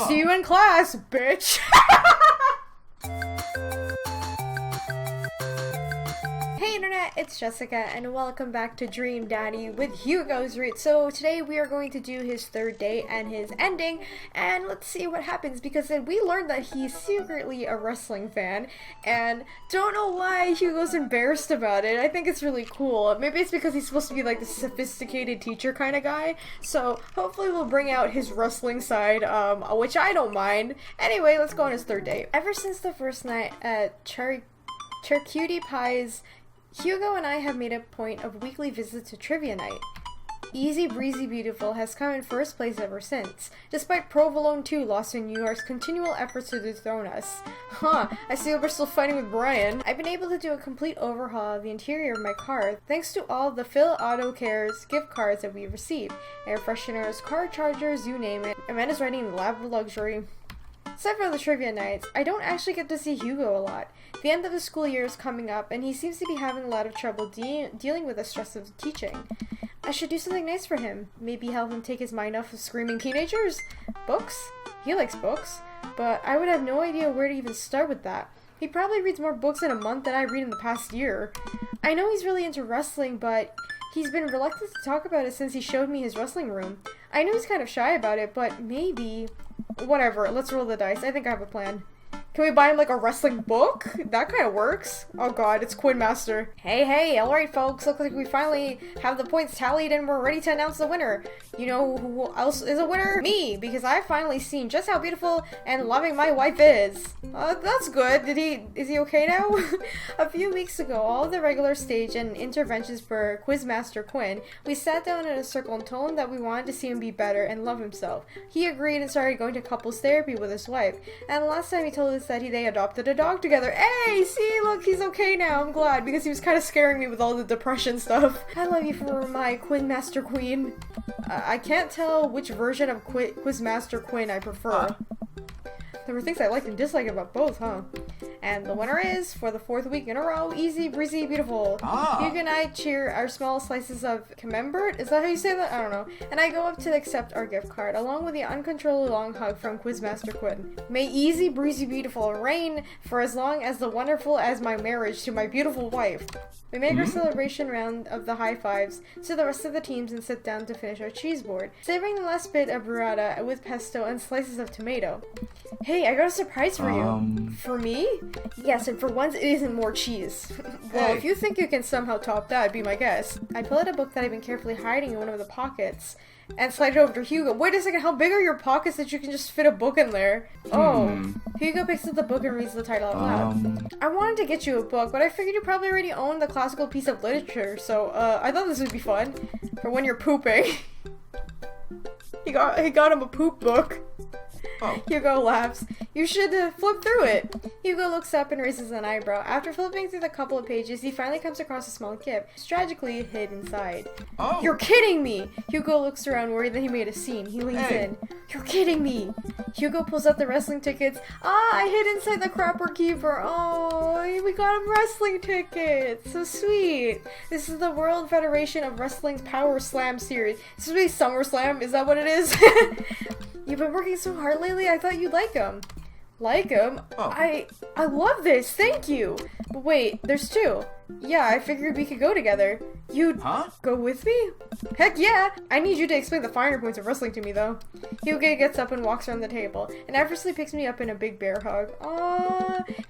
See you in class, bitch! Hey internet, it's Jessica and welcome back to Dream Daddy with Hugo's Root. So today we are going to do his third date and his ending, and let's see what happens, because then we learned that he's secretly a wrestling fan and don't know why Hugo's embarrassed about it. I think it's really cool. Maybe it's because he's supposed to be like the sophisticated teacher kind of guy, so hopefully we'll bring out his wrestling side, which I don't mind. Anyway, let's go on his third date. Ever since the first night at Charcuterie Pie's, Hugo and I have made a point of weekly visits to trivia night. Easy Breezy Beautiful has come in first place ever since, despite Provolone 2 lost in New York's continual efforts to dethrone us. I see we're still fighting with Brian. I've been able to do a complete overhaul of the interior of my car thanks to all the Phil Auto Cares gift cards that we've received. Air fresheners, car chargers, you name it. Amanda's riding in the lap of luxury. Aside from the trivia nights, I don't actually get to see Hugo a lot. The end of the school year is coming up, and he seems to be having a lot of trouble dealing with the stress of teaching. I should do something nice for him. Maybe help him take his mind off of screaming teenagers? Books? He likes books, but I would have no idea where to even start with that. He probably reads more books in a month than I read in the past year. I know he's really into wrestling, but he's been reluctant to talk about it since he showed me his wrestling room. I know he's kind of shy about it, but maybe... Whatever, let's roll the dice. I think I have a plan. Can we buy him like a wrestling book? That kind of works. Oh god, it's Quinn Master. Hey, alright folks, looks like we finally have the points tallied and we're ready to announce the winner. You know who else is a winner? Me, because I've finally seen just how beautiful and loving my wife is. That's good. Is he okay now? A few weeks ago, all the regular stage and interventions for Quizmaster Quinn, we sat down in a circle and told him that we wanted to see him be better and love himself. He agreed and started going to couples therapy with his wife, and the last time he told us that they adopted a dog together. Hey, see, look, he's okay now. I'm glad, because he was kind of scaring me with all the depression stuff. I love you for my Quinn Master Queen. I can't tell which version of Quizmaster Quinn I prefer. There were things I liked and disliked about both, huh? And the winner is, for the fourth week in a row, Easy Breezy Beautiful. Hugo and I cheer our small slices of camembert. Is that how you say that? I don't know. And I go up to accept our gift card, along with the uncontrollably long hug from Quizmaster Quinn. May Easy Breezy Beautiful reign for as long as the wonderful as my marriage to my beautiful wife. We make our celebration round of the high fives to the rest of the teams and sit down to finish our cheese board, savoring the last bit of burrata with pesto and slices of tomato. Hey, I got a surprise for you. For me? Yes, and for once it isn't more cheese. Well, if you think you can somehow top that, be my guest. I pull out a book that I've been carefully hiding in one of the pockets and slide it over to Hugo. Wait a second, how big are your pockets that you can just fit a book in there? Oh. Hugo picks up the book and reads the title out loud. I wanted to get you a book, but I figured you probably already own the classical piece of literature, so I thought this would be fun for when you're pooping. He got him a poop book. Hugo laughs. You should flip through it. Hugo looks up and raises an eyebrow. After flipping through the couple of pages, he finally comes across a small gift, tragically hid inside. You're kidding me! Hugo looks around, worried that he made a scene. He leans in. You're kidding me! Hugo pulls out the wrestling tickets. I hid inside the crapper keeper. Oh, we got him wrestling tickets. So sweet. This is the World Federation of Wrestling's Power Slam series. This is really SummerSlam. Is that what it is? You've been working so hard lately, I thought you'd like them. Like them? I love this, thank you! But wait, there's two. Yeah, I figured we could go together. You'd go with me? Heck yeah! I need you to explain the finer points of wrestling to me, though. Hugo gets up and walks around the table, and effortlessly picks me up in a big bear hug.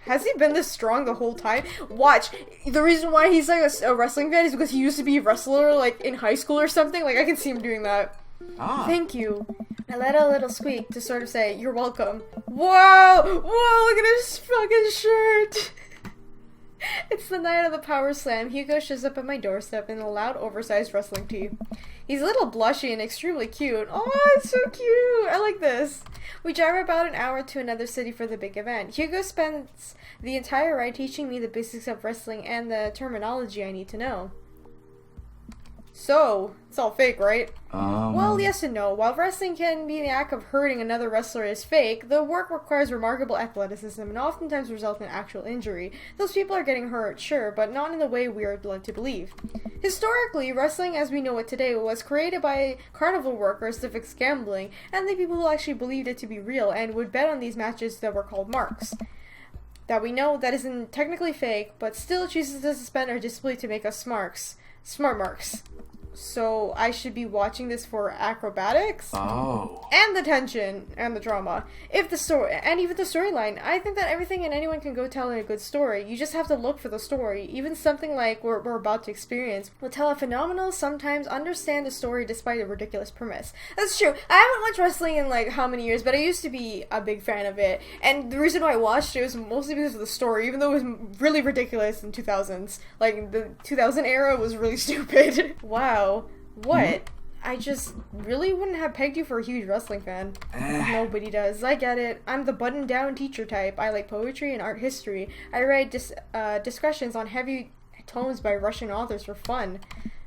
Has he been this strong the whole time? Watch! The reason why he's like a wrestling fan is because he used to be a wrestler, like, in high school or something. Like, I can see him doing that. Thank you. I let out a little squeak to sort of say, you're welcome. Whoa! Look at his fucking shirt! It's the night of the Power Slam. Hugo shows up at my doorstep in a loud, oversized wrestling tee. He's a little blushy and extremely cute. Oh, it's so cute! I like this. We drive about an hour to another city for the big event. Hugo spends the entire ride teaching me the basics of wrestling and the terminology I need to know. So, it's all fake, right? Well, yes and no. While wrestling can be the act of hurting another wrestler is fake, the work requires remarkable athleticism and oftentimes results in actual injury. Those people are getting hurt, sure, but not in the way we are led to believe. Historically, wrestling as we know it today was created by carnival workers to fix gambling, and the people who actually believed it to be real and would bet on these matches that were called marks. That we know that isn't technically fake, but still chooses to suspend our disbelief to make us smart marks. So I should be watching this for acrobatics? Oh. And the tension and the drama. If the story and even the storyline. I think that everything and anyone can go tell a good story. You just have to look for the story. Even something like we're about to experience will tell a phenomenal, sometimes understand the story despite a ridiculous premise. That's true. I haven't watched wrestling in like how many years, but I used to be a big fan of it. And the reason why I watched it was mostly because of the story, even though it was really ridiculous in 2000s. Like the 2000 era was really stupid. Wow. What? I just really wouldn't have pegged you for a huge wrestling fan. Nobody does. I get it. I'm the button-down teacher type. I like poetry and art history. I write discussions on heavy tomes by Russian authors for fun.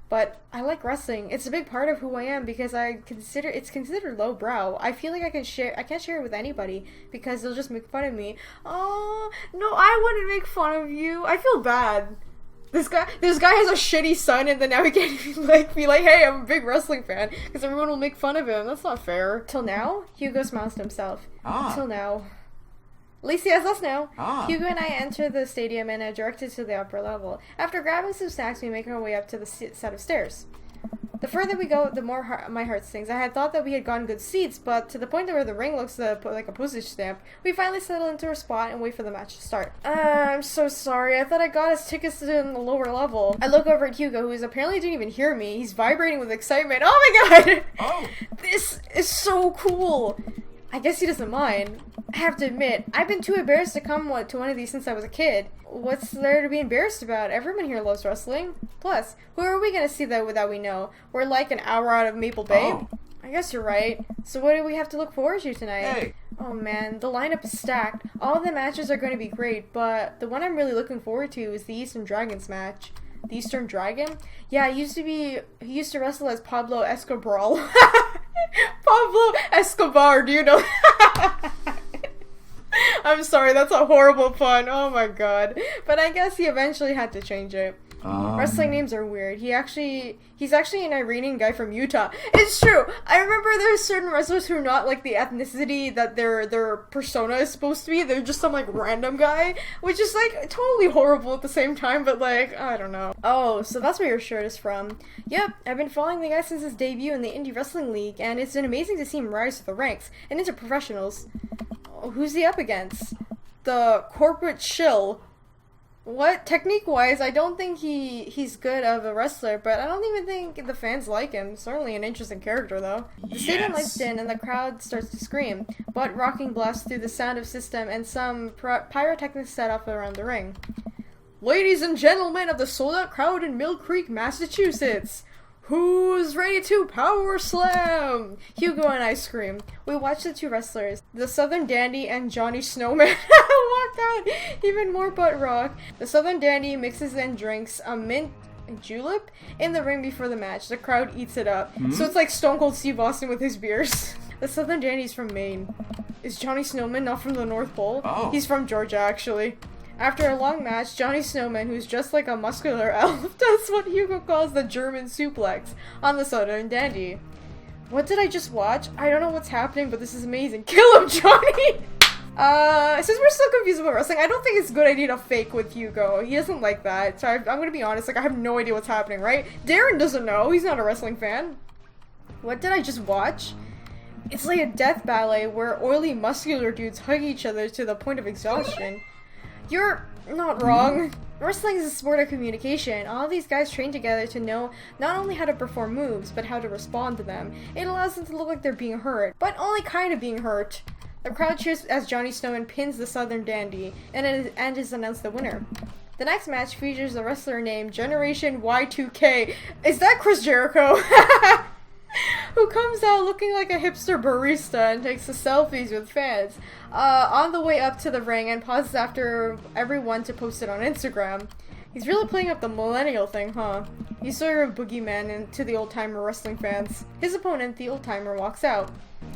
But I like wrestling. It's a big part of who I am because it's considered lowbrow. I feel like I can't share it with anybody because they'll just make fun of me. Oh, no, I wouldn't make fun of you. I feel bad. This guy has a shitty son, and then now he can't even be like, hey, I'm a big wrestling fan, because everyone will make fun of him. That's not fair. Till now, Hugo smiles to himself. Till now. At least he has us now. Hugo and I enter the stadium and are directed to the upper level. After grabbing some snacks, we make our way up to the set of stairs. The further we go, the more my heart sings. I had thought that we had gotten good seats, but to the point where the ring looks like a postage stamp, we finally settle into our spot and wait for the match to start. I'm so sorry. I thought I got us tickets to the lower level. I look over at Hugo, who apparently didn't even hear me. He's vibrating with excitement. Oh my god! Oh. This is so cool! I guess he doesn't mind. I have to admit, I've been too embarrassed to come to one of these since I was a kid. What's there to be embarrassed about? Everyone here loves wrestling. Plus, who are we gonna see that we know? We're like an hour out of Maple Bay. Oh. I guess you're right. So what do we have to look forward to tonight? Hey. Oh man, the lineup is stacked. All of the matches are going to be great, but the one I'm really looking forward to is the Eastern Dragons match. The Eastern Dragon? Yeah, he used to wrestle as Pablo Escobar. Pablo Escobar, do you know? I'm sorry, that's a horrible pun. Oh my god. But I guess he eventually had to change it. Wrestling names are weird. He's actually an Iranian guy from Utah. It's true. I remember there's certain wrestlers who are not like the ethnicity that their persona is supposed to be. They're just some like random guy, which is like totally horrible at the same time, but like, I don't know. Oh, so that's where your shirt is from. Yep, I've been following the guy since his debut in the Indie Wrestling League, and it's been amazing to see him rise to the ranks and into professionals. Oh, who's he up against? The corporate shill. What? Technique-wise, I don't think he's good of a wrestler, but I don't even think the fans like him. Certainly an interesting character, though. The stadium lights dim, and the crowd starts to scream. Butt-rocking blasts through the sound of system, and some pyrotechnics set off around the ring. Ladies and gentlemen of the sold-out crowd in Mill Creek, Massachusetts, who's ready to power slam? Hugo and I scream. We watch the two wrestlers, the Southern Dandy and Johnny Snowman. Oh my god, even more butt rock. The Southern Dandy mixes and drinks a mint julep in the ring before the match. The crowd eats it up. So it's like Stone Cold Steve Austin with his beers. The Southern Dandy's from Maine. Is Johnny Snowman not from the North Pole? Oh. He's from Georgia, actually. After a long match, Johnny Snowman, who's just like a muscular elf, does what Hugo calls the German suplex on the Southern Dandy. What did I just watch? I don't know what's happening, but this is amazing. Kill him, Johnny! Since we're still confused about wrestling, I don't think it's a good idea to fake with Hugo. He doesn't like that. So I'm gonna be honest, like, I have no idea what's happening, right? Darren doesn't know. He's not a wrestling fan. What did I just watch? It's like a death ballet where oily, muscular dudes hug each other to the point of exhaustion. You're not wrong. Wrestling is a sport of communication. All of these guys train together to know not only how to perform moves, but how to respond to them. It allows them to look like they're being hurt, but only kind of being hurt. The crowd cheers as Johnny Snowman pins the Southern Dandy, and is announced the winner. The next match features a wrestler named Generation Y2K. Is that Chris Jericho? Who comes out looking like a hipster barista and takes the selfies with fans on the way up to the ring and pauses after everyone to post it on Instagram. He's really playing up the millennial thing, huh? He's sort of a boogeyman to the old-timer wrestling fans. His opponent, the old-timer, walks out.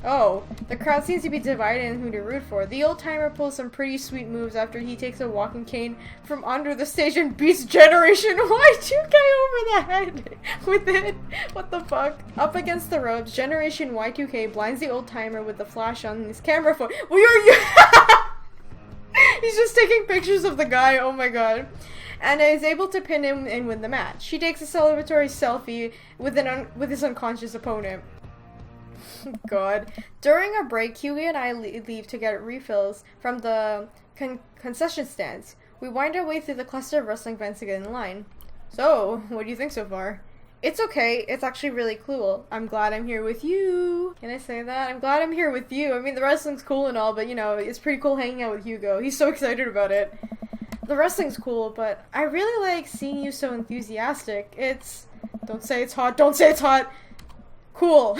Oh, the crowd seems to be divided in who to root for. The old-timer pulls some pretty sweet moves after he takes a walking cane from under the stage and beats Generation Y2K over the head with it. What the fuck? Up against the ropes, Generation Y2K blinds the old-timer with the flash on his camera phone. Where are you? He's just taking pictures of the guy, oh my god. And is able to pin him and win the match. She takes a celebratory selfie with his unconscious opponent. God. During a break, Hugo and I leave to get refills from the concession stands. We wind our way through the cluster of wrestling fans to get in line. So, what do you think so far? It's okay. It's actually really cool. I'm glad I'm here with you. Can I say that? I'm glad I'm here with you. I mean, the wrestling's cool and all, but you know, it's pretty cool hanging out with Hugo. He's so excited about it. The wrestling's cool, but I really like seeing you so enthusiastic. It's... Don't say it's hot. Don't say it's hot. Cool.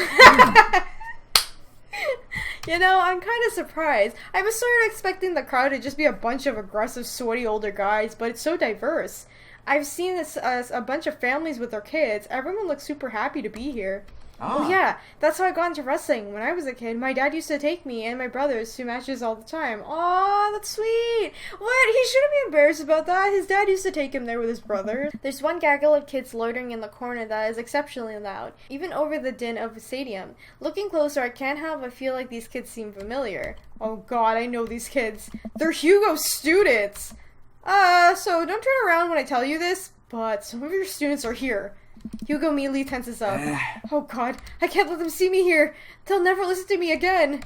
You know, I'm kind of surprised. I was sort of expecting the crowd to just be a bunch of aggressive, sweaty older guys, but it's so diverse. I've seen this a bunch of families with their kids. Everyone looks super happy to be here. Oh yeah, that's how I got into wrestling. When I was a kid, my dad used to take me and my brothers to matches all the time. Aw, that's sweet. What? He shouldn't be embarrassed about that. His dad used to take him there with his brothers. There's one gaggle of kids loitering in the corner that is exceptionally loud, even over the din of a stadium. Looking closer, I can't help but feel like these kids seem familiar. Oh god, I know these kids. They're Hugo's students. So don't turn around when I tell you this, but some of your students are here. Hugo immediately tenses up. Oh god, I can't let them see me here. They'll never listen to me again.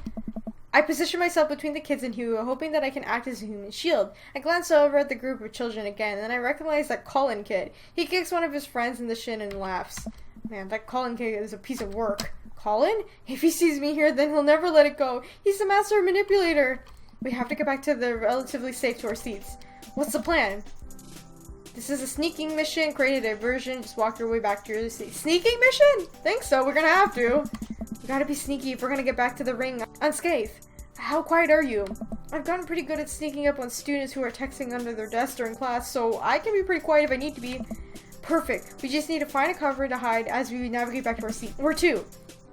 I position myself between the kids and Hugo, hoping that I can act as a human shield. I glance over at the group of children again, and then I recognize that Colin kid. He kicks one of his friends in the shin and laughs. Man, that Colin kid is a piece of work. Colin? If he sees me here, then he'll never let it go. He's the master manipulator. We have to get back to the relatively safe to our seats. What's the plan? This is a sneaking mission. Create a diversion. Just walk your way back to your seat. Sneaking mission? Think so. We're gonna have to. We gotta be sneaky if we're gonna get back to the ring unscathed. How quiet are you? I've gotten pretty good at sneaking up on students who are texting under their desks during class, so I can be pretty quiet if I need to be. Perfect. We just need to find a cover to hide as we navigate back to our seat. Where to?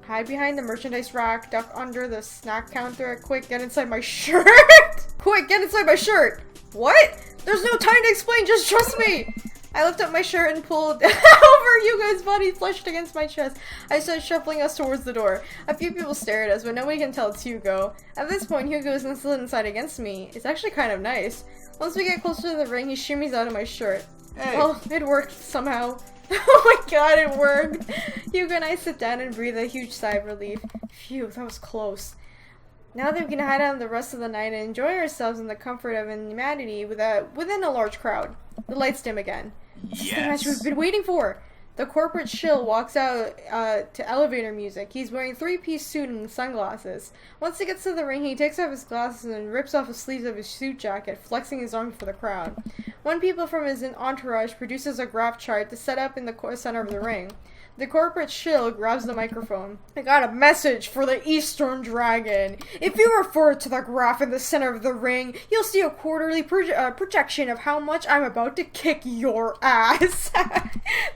Hide behind the merchandise rack, duck under the snack counter. Quick, get inside my shirt! Quick, get inside my shirt! What? There's no time to explain, just trust me! I lift up my shirt and pulled over Hugo's body flushed against my chest. I started shuffling us towards the door. A few people stare at us, but nobody can tell it's Hugo. At this point, Hugo is slid inside against me. It's actually kind of nice. Once we get closer to the ring, he shimmies out of my shirt. Hey. Well, it worked somehow. Oh my god, it worked! Hugo and I sit down and breathe a huge sigh of relief. Phew, that was close. Now that we can hide out the rest of the night and enjoy ourselves in the comfort of humanity within a large crowd. The lights dim again. This is the match we've been waiting for! The corporate shill walks out to elevator music. He's wearing a three-piece suit and sunglasses. Once he gets to the ring, he takes off his glasses and rips off the sleeves of his suit jacket, flexing his arms for the crowd. One people from his entourage produces a graph chart to set up in the center of the ring. The corporate shill grabs the microphone. I got a message for the Eastern Dragon. If you refer to the graph in the center of the ring, you'll see a quarterly projection of how much I'm about to kick your ass.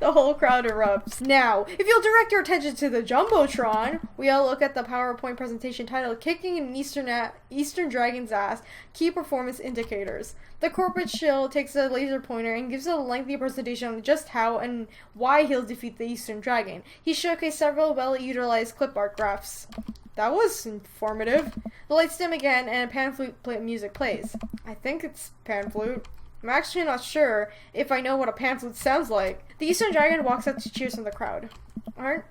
The whole crowd erupts. Now, if you'll direct your attention to the Jumbotron, we all look at the PowerPoint presentation titled Kicking an Eastern Dragon's Ass, Key Performance Indicators. The corporate shill takes a laser pointer and gives a lengthy presentation on just how and why he'll defeat the Eastern Dragon. He showcased several well-utilized clip art graphs. That was informative. The lights dim again and a pan flute music plays. I think it's pan flute. I'm actually not sure if I know what a pan flute sounds like. The Eastern Dragon walks out to cheers from the crowd. Aren't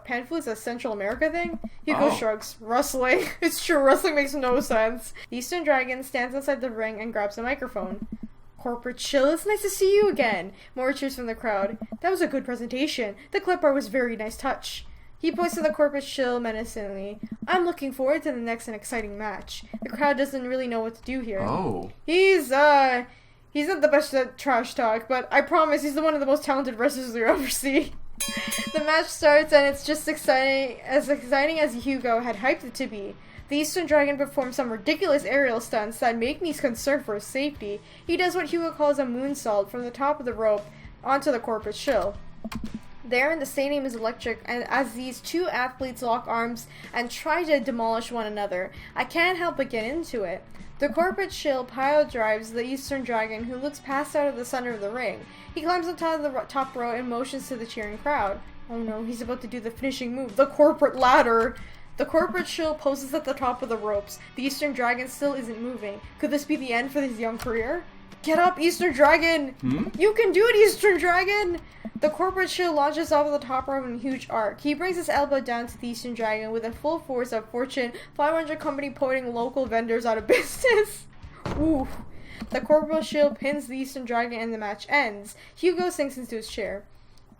pan flutes a Central America thing? Hugo shrugs. Wrestling. It's true, wrestling makes no sense. The Eastern Dragon stands outside the ring and grabs a microphone. Corporate shill, it's nice to see you again. More cheers from the crowd. That was a good presentation. The clip art was very nice touch. He points to the corporate shill menacingly. I'm looking forward to the next and exciting match. The crowd doesn't really know what to do here. He's not the best at trash talk, but I promise he's one of the most talented wrestlers you'll ever see. The match starts and it's just as exciting as Hugo had hyped it to be. The Eastern Dragon performs some ridiculous aerial stunts that make me concerned for his safety. He does what Hugo calls a moonsault from the top of the rope onto the corporate shill. There, and the stadium is electric, and as these two athletes lock arms and try to demolish one another, I can't help but get into it. The corporate shill pile drives the Eastern Dragon, who looks passed out of the center of the ring. He climbs on top of the top row and motions to the cheering crowd. Oh no, he's about to do the finishing move, the corporate ladder! The corporate shill poses at the top of the ropes. The Eastern Dragon still isn't moving. Could this be the end for his young career? Get up, Eastern Dragon! You can do it, Eastern Dragon! The corporate shill launches off of the top rope in a huge arc. He brings his elbow down to the Eastern Dragon with the full force of Fortune 500 company putting local vendors out of business. Ooh. The corporate shill pins the Eastern Dragon and the match ends. Hugo sinks into his chair.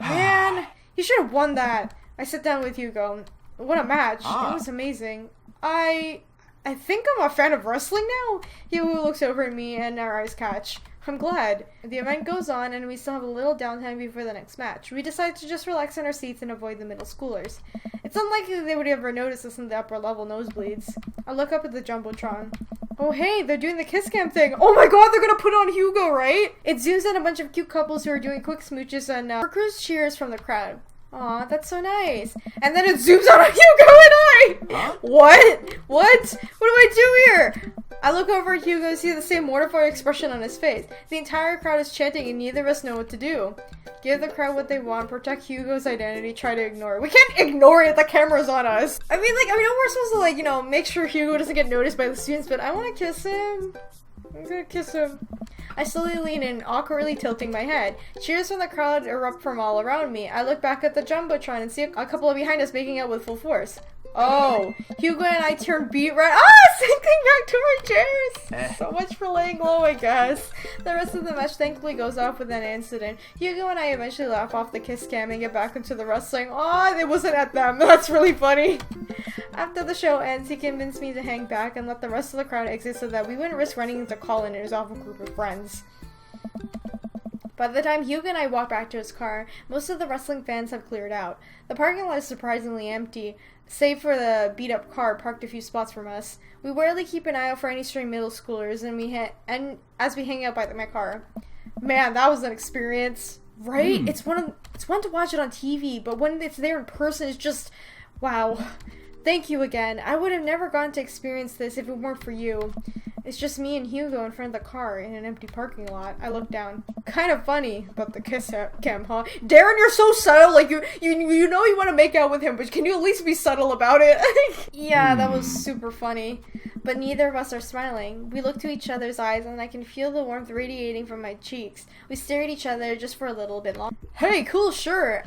Man, you should have won that. I sit down with Hugo. What a match. It was amazing. I think I'm a fan of wrestling now. Hugo looks over at me and our eyes catch. I'm glad. The event goes on and we still have a little downtime before the next match. We decide to just relax in our seats and avoid the middle schoolers. It's unlikely they would ever notice us in the upper level nosebleeds. I look up at the Jumbotron. Oh hey, they're doing the kiss cam thing. Oh my god, they're gonna put on Hugo, right? It zooms in a bunch of cute couples who are doing quick smooches and workers cheers from the crowd. Aw, that's so nice. And then it zooms out on Hugo and I! Huh? What? What do I do here? I look over at Hugo and see the same mortified expression on his face. The entire crowd is chanting and neither of us know what to do. Give the crowd what they want, protect Hugo's identity, try to ignore it. We can't ignore it, the camera's on us. I mean, we're supposed to, make sure Hugo doesn't get noticed by the students, but I want to kiss him. I'm gonna kiss him. I slowly lean in, awkwardly tilting my head. Cheers from the crowd erupt from all around me. I look back at the Jumbotron and see a couple behind us making out with full force. Oh, Hugo and I turn beat right— sinking back to our chairs! So much for laying low, I guess. The rest of the match thankfully goes off with an incident. Hugo and I eventually laugh off the kiss cam and get back into the wrestling. It wasn't at them. That's really funny. After the show ends, he convinced me to hang back and let the rest of the crowd exit so that we wouldn't risk running into Colin and his awful group of friends. By the time Hugo and I walk back to his car, most of the wrestling fans have cleared out. The parking lot is surprisingly empty, save for the beat-up car parked a few spots from us. We rarely keep an eye out for any stray middle schoolers, and as we hang out by my car. Man, that was an experience, right? It's one to watch it on TV, but when it's there in person, it's just wow. Thank you again. I would have never gotten to experience this if it weren't for you. It's just me and Hugo in front of the car in an empty parking lot. I look down. Kind of funny about the kiss cam, huh? Darren, you're so subtle. Like, you know you want to make out with him, but can you at least be subtle about it? Yeah, that was super funny. But neither of us are smiling. We look to each other's eyes, and I can feel the warmth radiating from my cheeks. We stare at each other just for a little bit longer. Hey, cool shirt.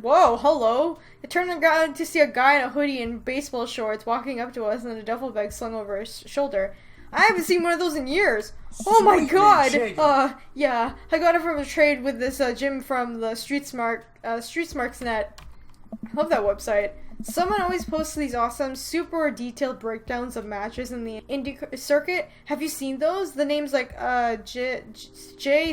Whoa, hello. I turn around to see a guy in a hoodie and baseball shorts walking up to us and a duffel bag slung over his shoulder. I haven't seen one of those in years. Oh my god! Yeah, I got it from a trade with this Jim from the Streetsmarks net. I love that website. Someone always posts these awesome, super detailed breakdowns of matches in the indie circuit. Have you seen those? The names like J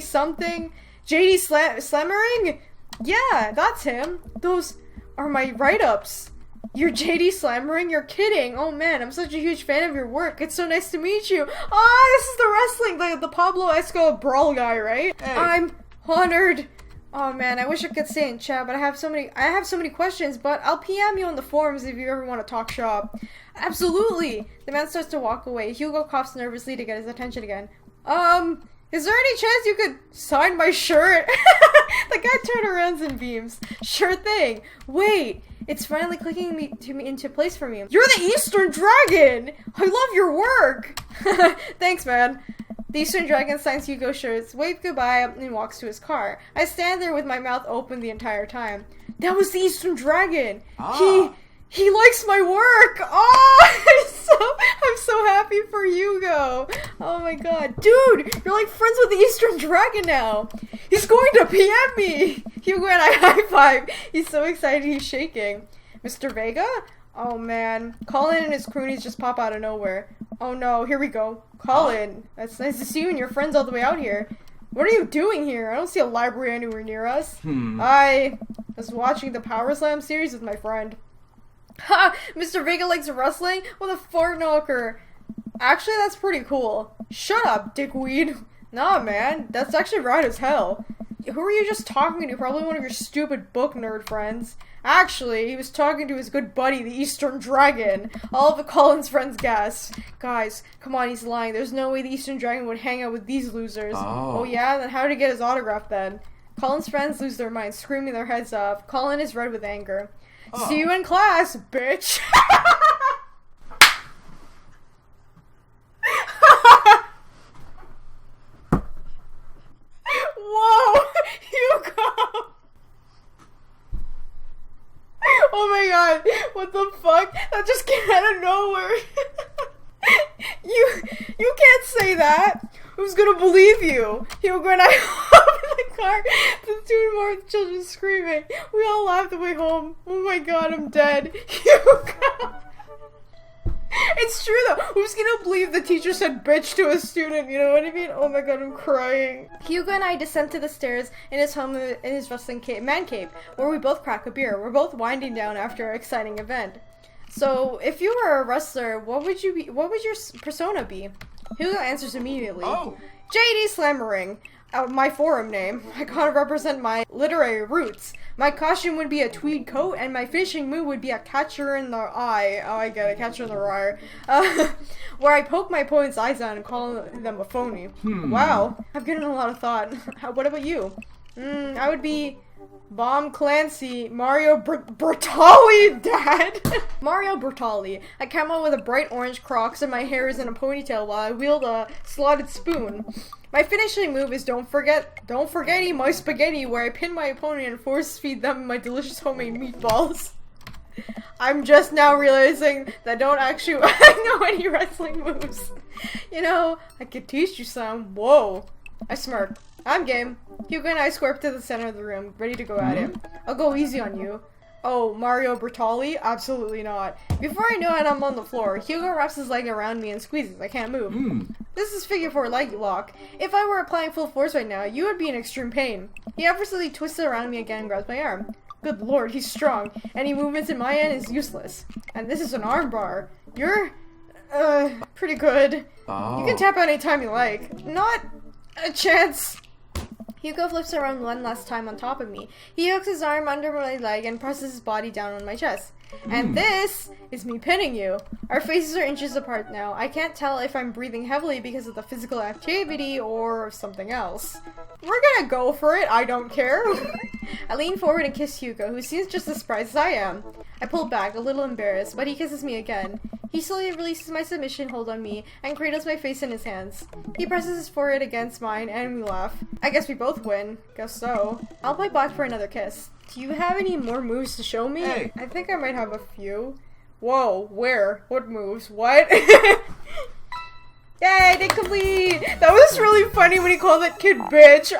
something, JD Slammering. Yeah, that's him. Those are my write-ups. You're JD Slammering? You're kidding. Oh man, I'm such a huge fan of your work. It's so nice to meet you. This is the wrestling, the Pablo Escobar brawl guy, right? Hey. I'm honored. Oh man, I wish I could stay in chat, but I have so many questions, but I'll PM you on the forums if you ever want to talk shop. Absolutely. The man starts to walk away. Hugo coughs nervously to get his attention again. Is there any chance you could sign my shirt? The guy turned around and beams. Sure thing. Wait. It's finally clicking into place for me. You're the Eastern Dragon! I love your work! Thanks, man. The Eastern Dragon signs Hugo's shirts, waves goodbye, and walks to his car. I stand there with my mouth open the entire time. That was the Eastern Dragon! He likes my work! I'm so happy for Hugo! Oh my god. Dude, you're like friends with the Eastern Dragon now! He's going to PM me! Hugo and I high five! He's so excited he's shaking. Mr. Vega? Oh man. Colin and his croonies just pop out of nowhere. Oh no, here we go. Colin, that's nice to see you and your friends all the way out here. What are you doing here? I don't see a library anywhere near us. I was watching the Power Slam series with my friend. Ha! Mr. Vega likes wrestling with a fart knocker. Actually, that's pretty cool. Shut up, dickweed. Nah, man, that's actually right as hell. Who are you just talking to? Probably one of your stupid book nerd friends. Actually, he was talking to his good buddy, the Eastern Dragon. All of the Colin's friends gasped. Guys, come on, he's lying. There's no way the Eastern Dragon would hang out with these losers. Oh yeah? Then how did he get his autograph then? Colin's friends lose their minds, screaming their heads off. Colin is red with anger. See you in class, bitch! Whoa! Hugo! Oh my god, what the fuck? That just came out of nowhere. You can't say that. Who's gonna believe you? Hugo and I hop in the car. The two more children screaming. We all laughed the way home. Oh my god, I'm dead. Hugo! It's true though. Who's gonna believe the teacher said bitch to a student? You know what I mean? Oh my god, I'm crying. Hugo and I descend to the stairs in his home in his wrestling man cave, where we both crack a beer. We're both winding down after an exciting event. So, if you were a wrestler, what would you be? What would your persona be? Hugo answers immediately. JD Slammering. My forum name. I gotta represent my literary roots. My costume would be a tweed coat, and my finishing move would be a catcher in the eye. Oh, I get it, catcher in the rye. Where I poke my opponent's eyes out and call them a phony. Wow, I've given a lot of thought. What about you? I would be Bomb Clancy, Mario Bertali, Dad. Mario Bertali. I come out with a bright orange Crocs and my hair is in a ponytail while I wield a slotted spoon. My finishing move is don't forgetty my spaghetti, where I pin my opponent and force feed them my delicious homemade meatballs. I'm just now realizing that I don't actually know any wrestling moves. You know, I could teach you some. Whoa. I smirk. I'm game. Hugo and I square up to the center of the room, ready to go at it. I'll go easy on you. Oh, Mario Bertali? Absolutely not. Before I know it, I'm on the floor. Hugo wraps his leg around me and squeezes. I can't move. This is figure 4 leg lock. If I were applying full force right now, you would be in extreme pain. He effortlessly twisted around me again and grabs my arm. Good lord, he's strong. Any movements in my end is useless. And this is an arm bar. You're, pretty good. You can tap out anytime you like. Not a chance. Hugo flips around one last time on top of me. He hooks his arm under my leg and presses his body down on my chest. And this is me pinning you. Our faces are inches apart now. I can't tell if I'm breathing heavily because of the physical activity or something else. We're gonna go for it. I don't care. I lean forward and kiss Hugo, who seems just as surprised as I am. I pull back, a little embarrassed, but he kisses me again. He slowly releases my submission hold on me and cradles my face in his hands. He presses his forehead against mine and we laugh. I guess we both win. Guess so. I'll play back for another kiss. Do you have any more moves to show me? Hey. I think I might have a few. Whoa, where? What moves? What? Yay, day complete! That was really funny when he called that kid bitch.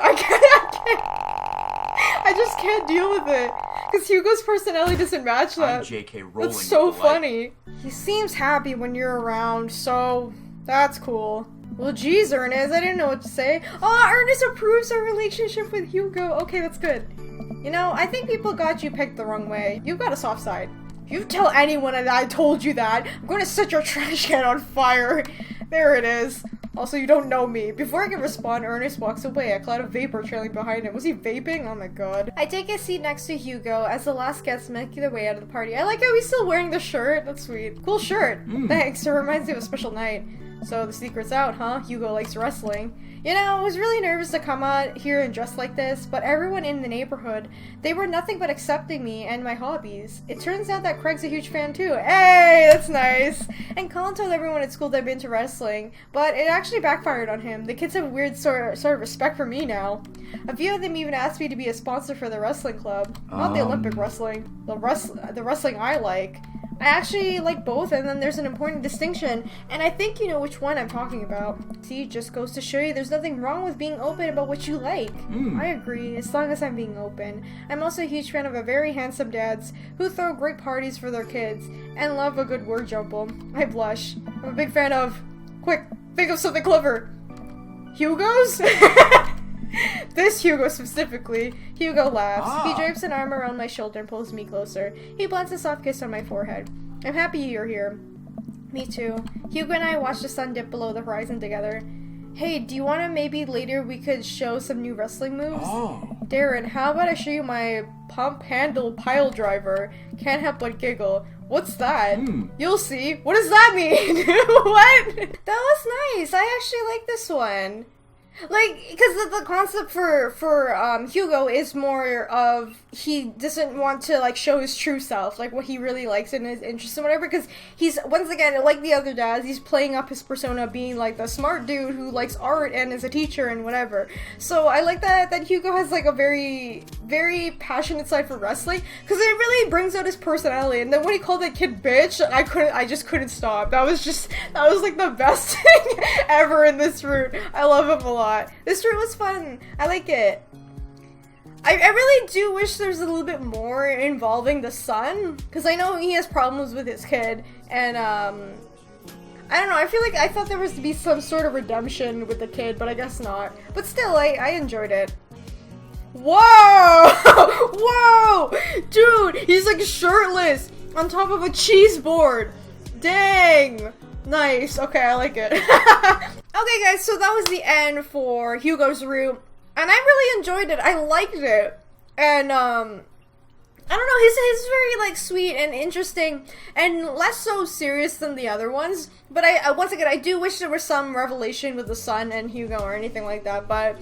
I just can't deal with it. Because Hugo's personality doesn't match that. I'm JK Rowling. That's so funny. He seems happy when you're around, so that's cool. Well, geez, Ernest, I didn't know what to say. Oh, Ernest approves our relationship with Hugo. Okay, that's good. You know, I think people got you pegged the wrong way. You've got a soft side. If you tell anyone that I told you that, I'm going to set your trash can on fire. There it is. Also, you don't know me. Before I can respond, Ernest walks away, a cloud of vapor trailing behind him. Was he vaping? Oh my god. I take a seat next to Hugo as the last guests make their way out of the party. I like how he's still wearing the shirt. That's sweet. Cool shirt. Thanks. It reminds me of a special night. So the secret's out, huh? Hugo likes wrestling. You know, I was really nervous to come out here and dress like this, but everyone in the neighborhood, they were nothing but accepting me and my hobbies. It turns out that Craig's a huge fan too. Hey, that's nice! And Colin told everyone at school that I've been to wrestling, but it actually backfired on him. The kids have weird sort of respect for me now. A few of them even asked me to be a sponsor for the wrestling club. Not the Olympic wrestling, the wrestling I like. I actually like both, and then there's an important distinction, and I think you know which one I'm talking about. See, it just goes to show you there's nothing wrong with being open about what you like. I agree, as long as I'm being open. I'm also a huge fan of a very handsome dads who throw great parties for their kids and love a good word jumble. I blush. I'm a big fan of... Quick, think of something clever. Hugo's? This Hugo specifically. Hugo laughs. He drapes an arm around my shoulder and pulls me closer. He plants a soft kiss on my forehead. I'm happy you're here. Me too. Hugo and I watch the sun dip below the horizon together. Hey, do you want to maybe later we could show some new wrestling moves? Oh. Darren, how about I show you my pump handle pile driver? Can't help but giggle. What's that? You'll see. What does that mean? What? That was nice. I actually like this one. Like, because the concept for Hugo is more of he doesn't want to, like, show his true self, like, what he really likes and his interests and whatever, because he's, once again, like the other dads, he's playing up his persona being, like, the smart dude who likes art and is a teacher and whatever. So I like that Hugo has, like, a very, very passionate side for wrestling, because it really brings out his personality, and then when he called that kid bitch, I just couldn't stop. That was, like, the best thing ever in this route. I love him a lot. This route was fun. I like it. I really do wish there's a little bit more involving the son, because I know he has problems with his kid, and I don't know, I feel like I thought there was to be some sort of redemption with the kid, but I guess not. But still, I enjoyed it. Whoa! Whoa! Dude, he's like shirtless on top of a cheese board. Dang! Nice. Okay, I like it. Okay, guys, so that was the end for Hugo's route, and I really enjoyed it. I liked it, and I don't know, he's very, like, sweet and interesting, and less so serious than the other ones, but I once again, I do wish there was some revelation with the son and Hugo or anything like that, but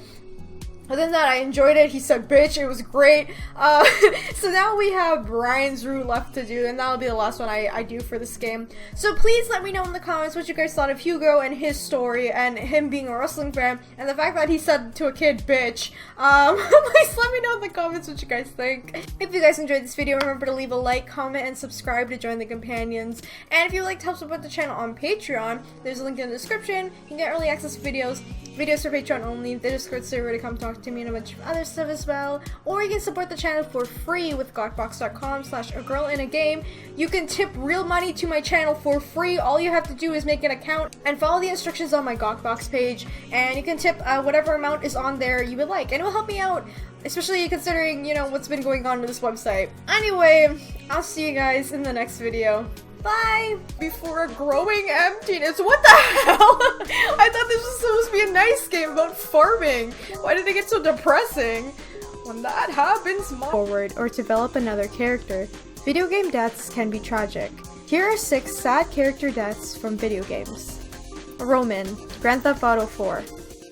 other than that, I enjoyed it. He said bitch, it was great. So now we have Brian's route left to do, and that'll be the last one I do for this game. So please let me know in the comments what you guys thought of Hugo and his story, and him being a wrestling fan, and the fact that he said to a kid, bitch. Please let me know in the comments what you guys think. If you guys enjoyed this video, remember to leave a like, comment, and subscribe to join the companions. And if you'd like to help support the channel on Patreon, there's a link in the description. You can get early access videos for Patreon only, the Discord server to come talk to me, and a bunch of other stuff as well. Or you can support the channel for free with gothbox.com/AGirlAndAGame. You can tip real money to my channel for free. All you have to do is make an account and follow the instructions on my Gothbox page, and you can tip whatever amount is on there you would like, and it will help me out, especially considering, you know, what's been going on with this website. Anyway, I'll see you guys in the next video. Bye! Before a growing emptiness. What the hell? I thought this was supposed to be a nice game about farming. Why did it get so depressing? When that happens, forward or develop another character. Video game deaths can be tragic. Here are 6 sad character deaths from video games. Roman, Grand Theft Auto 4.